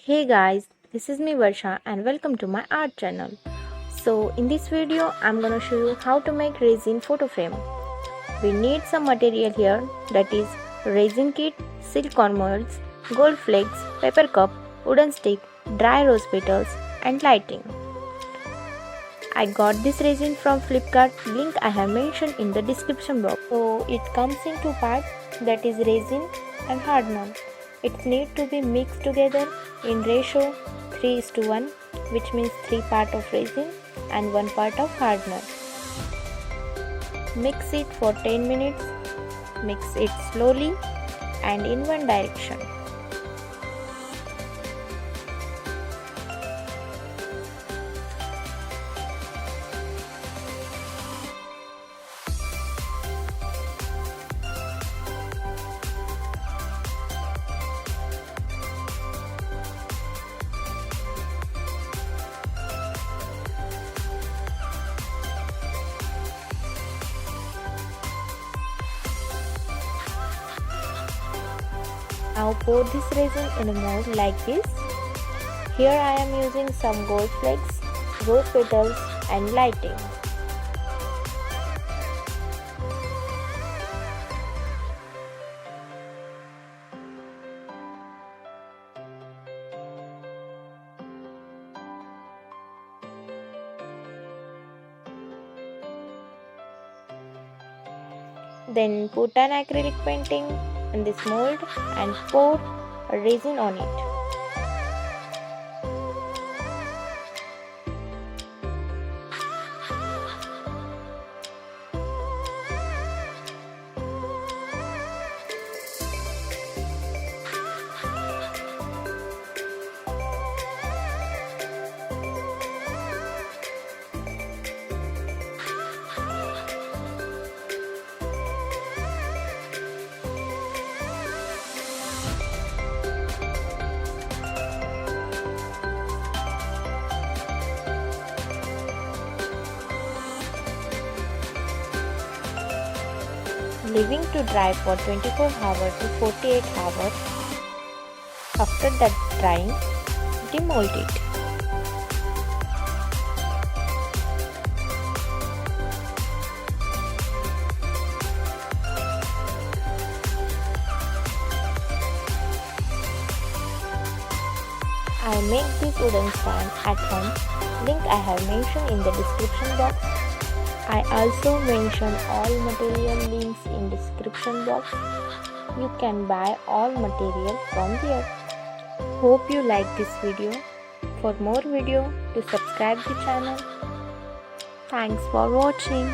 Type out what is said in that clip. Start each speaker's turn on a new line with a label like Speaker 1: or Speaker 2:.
Speaker 1: Hey guys, this is me Varsha and welcome to my art channel. So in this video I'm gonna show you how to make resin photo frame. We need some material here, that is resin kit, silicone molds, gold flakes, paper cup, wooden stick, dry rose petals and lighting. I got this resin from Flipkart, link I have mentioned in the description box. So it comes in two parts, that is resin and hardener. It needs to be mixed together in ratio 3:1, which means 3 parts of resin and 1 part of hardener. Mix it for 10 minutes. Mix it slowly and in one direction. Now pour this resin in a mold like this. Here I am using some gold flakes, rose petals and lighting. Then put an acrylic painting in this mold and pour a resin on it. Leaving to dry for 24 hours to 48 hours. After that drying, demold it. I make this wooden stand at home, link I have mentioned in the description box. I also mention all material links in description box. You can buy all material from there. Hope you like this video. For more video, to subscribe the channel. Thanks for watching.